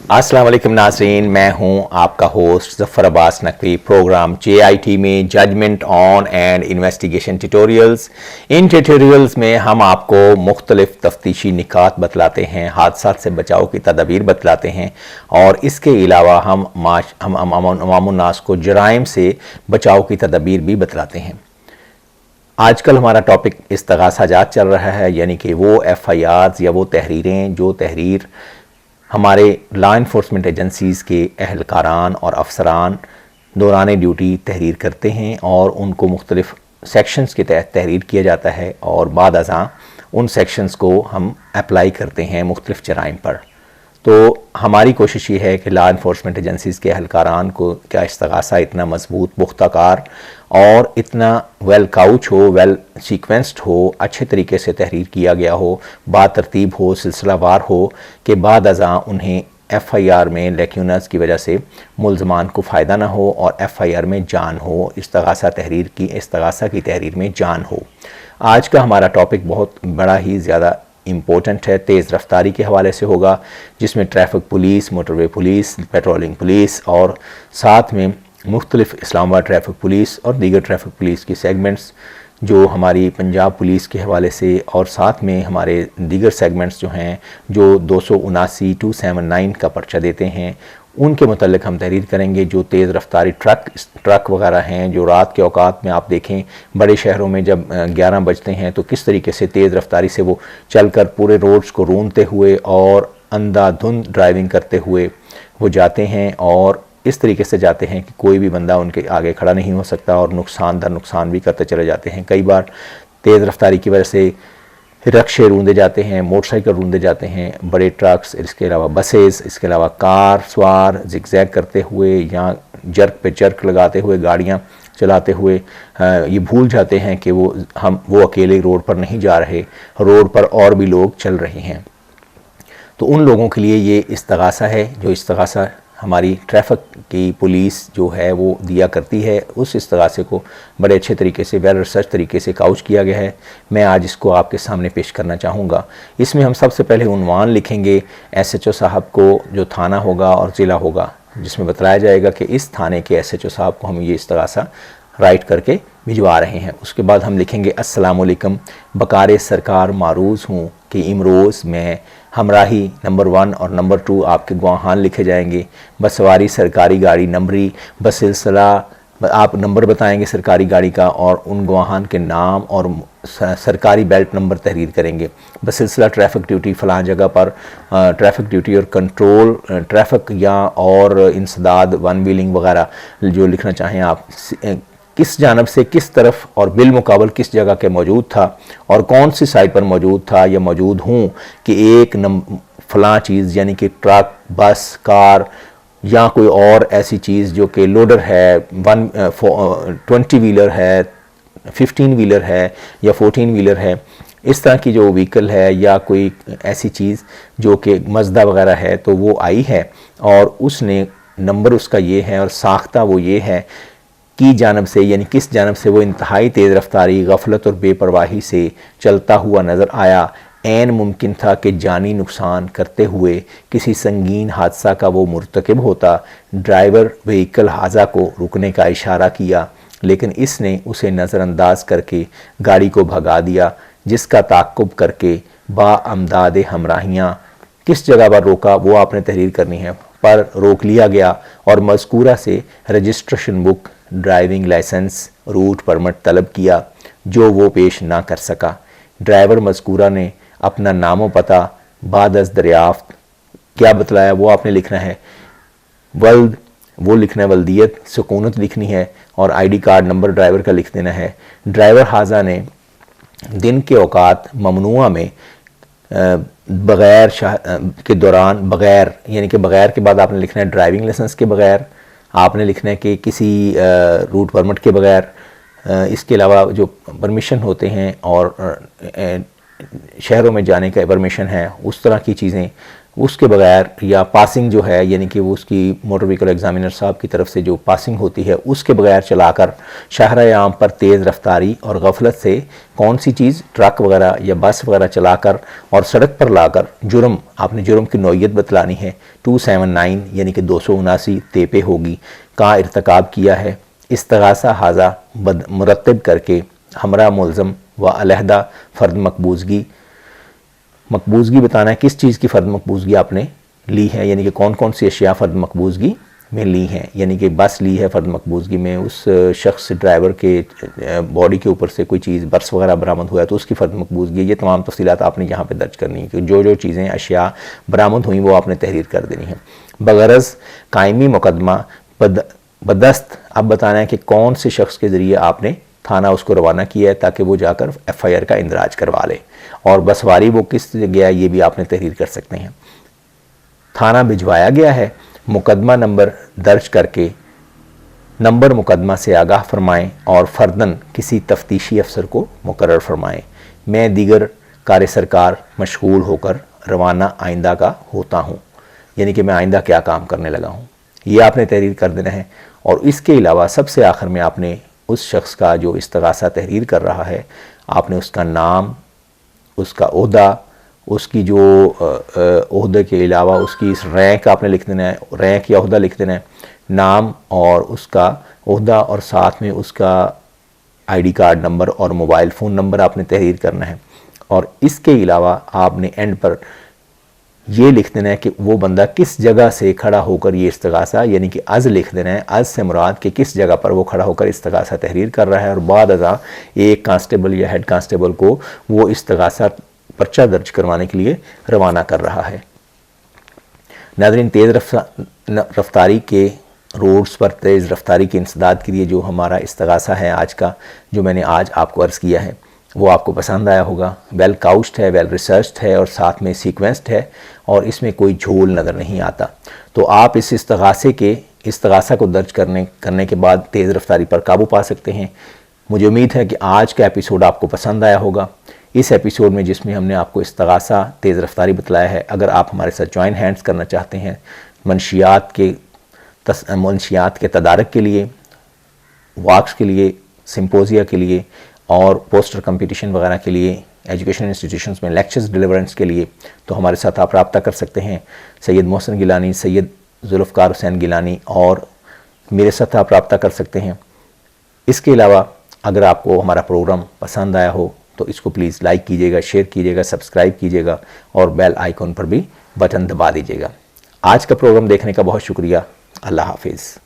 अस्सलाम वालेकुम नाज़रीन, मैं हूं आपका host Zafar Abbas Naqvi. Program JIT में judgement on and investigation tutorials. इन ट्यूटोरियल्स में हम आपको मुख्तलिफ तफ्तीशी निकात बतलाते हैं, हादसात से बचाव की तदबीर बतलाते हैं और इसके अलावा हम अवामुन्नास को जराइम से बचाव की तदबीर भी बतलाते हैं। आजकल हमारा टॉपिक इस्तगासा जात चल रहा है, यानी कि वो FIRs या वो तहरीरें जो तहरीर हमारे लॉ इन्फोर्समेंट एजेंसीज़ के अहलकारान और अफसरान दौरान ड्यूटी तहरीर करते हैं और उनको मुख्तलिफ सेक्शंस के तहत तहरीर किया जाता है और बाद अज़ां उन सेक्शंस को हम अप्लाई करते हैं मुख्तलिफ जराइम पर। तो हमारी कोशिश ये है कि लॉ इन्फोर्समेंट एजेंसीज़ के अहलकारान को क्या इस्तगासा इतना मजबूत, पुख्ताकार और इतना वेल काउच हो, वेल सीक्वेंस्ड हो, अच्छे तरीके से तहरीर किया गया हो, बातरतीब हो, सिलसिलावार हो कि बाद अज़ां उन्हें FIR में लेक्यूनस की वजह से मुल्ज़मान को फ़ायदा ना हो और FIR में जान हो, इस्तगासा की तहरीर में जान हो। आज का हमारा टॉपिक बहुत बड़ा ही ज़्यादा इम्पोर्टेंट है, तेज़ रफ्तारी के हवाले से होगा, जिसमें traffic police, motorway police, patrolling police और साथ में मुख्तलिफ इस्लामाबाद ट्रैफिक पुलिस और दीगर ट्रैफिक पुलिस की सेगमेंट्स जो हमारी पंजाब पुलिस के हवाले से और साथ में हमारे दीगर सेगमेंट्स जो हैं जो 279 का पर्चा देते हैं, उनके मुतल्लिक हम तहरीर करेंगे। जो तेज़ रफ्तारी ट्रक वगैरह हैं जो रात के औकात में आप देखें बड़े शहरों में जब 11 बजते हैं तो किस तरीके से तेज़ रफ्तारी से वो चलकर पूरे रोड्स को रूंधते हुए और अंधाधुंध ड्राइविंग करते हुए वो जाते हैं और इस तरीके से जाते हैं कि कोई भी बंदा उनके आगे खड़ा नहीं हो सकता और नुकसान दर नुकसान भी करते चले जाते हैं। कई बार तेज़ रफ्तारी की वजह से रक्शे रूंधे जाते हैं, मोटरसाइकिल रूंधे जाते हैं, बड़े ट्रक्स, इसके अलावा बसेस, इसके अलावा कार सवार जिगजैग करते हुए या जर्क पे जर्क लगाते हुए गाड़ियां चलाते हुए ये भूल जाते हैं कि वो अकेले रोड पर नहीं जा रहे, रोड पर और भी लोग चल रहे हैं। तो उन लोगों के लिए ये इस्तगासा है, जो इस्तगासा हमारी ट्रैफिक की पुलिस जो है वो दिया करती है। उस इस्तगासे को बड़े अच्छे तरीके से, वेल रिसर्च तरीके से काउच किया गया है। मैं आज इसको आपके सामने पेश करना चाहूँगा। इसमें हम सबसे पहले उन्वान लिखेंगे SHO साहब को, जो थाना होगा और ज़िला होगा, जिसमें बताया जाएगा कि इस थाने के SHO साहब को हम ये इस्तगासा राइट करके भिजवा रहे हैं। उसके बाद हम लिखेंगे अस्सलाम वालेकुम, बकारे सरकार मारूज़ हूँ कि इमरोज़ में हमराही नंबर 1 और नंबर 2 आपके गवाहान लिखे जाएंगे। बसवारी सरकारी गाड़ी नंबरी बसिलसिला, आप नंबर बताएंगे सरकारी गाड़ी का और उन गवाहान के नाम और सरकारी बेल्ट नंबर तहरीर करेंगे। बसिलसिला ट्रैफिक ड्यूटी फ़लाँ जगह पर ट्रैफिक ड्यूटी और कंट्रोल ट्रैफिक या और इंसदाद वन व्हीलिंग वगैरह जो लिखना चाहें आप, किस जानब से किस तरफ और बिलमुकाबल किस जगह के मौजूद था और कौन सी साइड पर मौजूद था या मौजूद हूँ कि एक फ़लाँ चीज़ यानी कि ट्रक, बस, कार या कोई और ऐसी चीज़ जो कि लोडर है, 20 व्हीलर है, 15 व्हीलर है या 14 व्हीलर है, इस तरह की जो व्हीकल है या कोई ऐसी चीज़ जो कि मज़दा वगैरह है तो वो आई है और उसने नंबर उसका ये है और साख्ता वो ये है की जानब से, यानी किस जानब से वो इंतहाई तेज़ रफ्तारी, गफलत और बेपरवाही से चलता हुआ नज़र आया। ऐन मुमकिन था कि जानी नुकसान करते हुए किसी संगीन हादसा का वो मुर्तकिब होता। ड्राइवर व्हीकल हाजा को रुकने का इशारा किया लेकिन इसने उसे नज़रअंदाज करके गाड़ी को भगा दिया, जिसका ताक़ुब करके बाअमदाद हमराहियाँ किस जगह पर रोका वो आपने तहरीर करनी है, पर रोक लिया गया और मज़कूरा से registration book, driving licence, route permit तलब किया जो वो पेश ना कर सका। ड्राइवर मज़कूरा ने अपना नामो पता बाद अज़ दरियाफ्त क्या बतलाया वो आपने लिखना है। वल्द वो लिखना है, वल्दियत सुकूनत लिखनी है और ID कार्ड नंबर ड्राइवर का लिख देना है। ड्राइवर हाजा ने दिन के औकात ममनुआ में बग़ैर के दौरान, बग़ैर यानी कि बग़ैर के बाद आपने लिखना है ड्राइविंग लाइसेंस के बग़ैर, आपने लिखना है कि किसी रूट परमिट के बग़ैर, इसके अलावा जो परमिशन होते हैं और शहरों में जाने का परमिशन है उस तरह की चीज़ें اس کے بغیر یا پاسنگ جو ہے یعنی کہ وہ اس کی موٹر وہیکل ایگزامینر صاحب کی طرف سے جو پاسنگ ہوتی ہے اس کے بغیر چلا کر شاہراہ عام پر تیز رفتاری اور غفلت سے کون سی چیز ٹرک وغیرہ یا بس وغیرہ چلا کر اور سڑک پر لا کر جرم، آپ نے جرم کی نوعیت بتلانی ہے، 279 یعنی کہ 279 تیپے ہوگی کا ارتکاب کیا ہے، استغاثہ حاضہ مرتب کر کے ہمراہ ملزم و علیحدہ فرد مقبوضگی بتانا ہے کس چیز کی فرد مقبوضگی آپ نے لی ہے، یعنی کہ کون کون سی اشیاء فرد مقبوضگی میں لی ہیں، یعنی کہ بس لی ہے فرد مقبوضگی میں، اس شخص ڈرائیور کے باڈی کے اوپر سے کوئی چیز برس وغیرہ برآمد ہوا ہے تو اس کی فرد مقبوضگی، یہ تمام تفصیلات آپ نے یہاں پہ درج کرنی ہے کہ جو چیزیں اشیاء برآمد ہوئیں وہ آپ نے تحریر کر دینی ہے۔ بغرض قائمی مقدمہ بدست، اب بتانا ہے کہ کون سے شخص کے ذریعے آپ نے تھانہ اس کو روانہ کیا ہے تاکہ وہ جا کر ایف آئی آر کا اندراج کروا لے، اور بسواری وہ کس گیا یہ بھی آپ نے تحریر کر سکتے ہیں۔ تھانہ بھجوایا گیا ہے، مقدمہ نمبر درج کر کے نمبر مقدمہ سے آگاہ فرمائیں اور فرداً کسی تفتیشی افسر کو مقرر فرمائیں۔ میں دیگر کار سرکار مشغول ہو کر روانہ آئندہ کا ہوتا ہوں، یعنی کہ میں آئندہ کیا کام کرنے لگا ہوں، یہ آپ نے تحریر کر دینا ہے۔ اور اس کے علاوہ سب سے آخر میں آپ نے اس شخص کا جو استغاثہ تحریر کر رہا ہے آپ نے اس کا نام، اس کا عہدہ، اس کی جو عہدے کے علاوہ اس کی اس رینک آپ نے لکھ دینا ہے، رینک یا عہدہ لکھ دینا ہے، نام اور اس کا عہدہ اور ساتھ میں اس کا آئی ڈی کارڈ نمبر اور موبائل فون نمبر آپ نے تحریر کرنا ہے۔ اور اس کے علاوہ آپ نے اینڈ پر یہ لکھ دینا ہے کہ وہ بندہ کس جگہ سے کھڑا ہو کر یہ استغاثہ، یعنی کہ از لکھ دینا ہے، از سے مراد کہ کس جگہ پر وہ کھڑا ہو کر استغاثہ تحریر کر رہا ہے، اور بعد ازاں ایک کانسٹیبل یا ہیڈ کانسٹیبل کو وہ استغاثہ پرچہ درج کروانے کے لیے روانہ کر رہا ہے۔ ناظرین، تیز رفتاری کے روڈز پر تیز رفتاری کے انسداد کے لیے جو ہمارا استغاثہ ہے آج کا، جو میں نے آج آپ کو عرض کیا ہے، وہ آپ کو پسند آیا ہوگا۔ ویل کاؤچڈ ہے، ویل ریسرچڈ ہے اور ساتھ میں سیکوینسڈ ہے، اور اس میں کوئی جھول نظر نہیں آتا۔ تو آپ اس استغاثہ کو درج کرنے کے بعد تیز رفتاری پر قابو پا سکتے ہیں۔ مجھے امید ہے کہ آج کا ایپیسوڈ آپ کو پسند آیا ہوگا۔ اس ایپیسوڈ میں جس میں ہم نے آپ کو استغاثہ تیز رفتاری بتلایا ہے، اگر آپ ہمارے ساتھ جوائن ہینڈز کرنا چاہتے ہیں منشیات کے تدارک کے لیے، واکس کے لیے، سمپوزیا کے لیے اور پوسٹر کمپٹیشن وغیرہ کے لیے، ایجوکیشن انسٹیٹیوشنز میں لیکچرز ڈیلیورنس کے لیے، تو ہمارے ساتھ آپ رابطہ کر سکتے ہیں۔ سید محسن گیلانی، سید ذوالفقار حسین گیلانی اور میرے ساتھ آپ رابطہ کر سکتے ہیں۔ اس کے علاوہ اگر آپ کو ہمارا پروگرام پسند آیا ہو تو اس کو پلیز لائک کیجیے گا، شیئر کیجیے گا، سبسکرائب کیجیے گا اور بیل آئیکن پر بھی بٹن دبا دیجیے گا۔ آج کا پروگرام دیکھنے کا بہت شکریہ۔ اللہ حافظ۔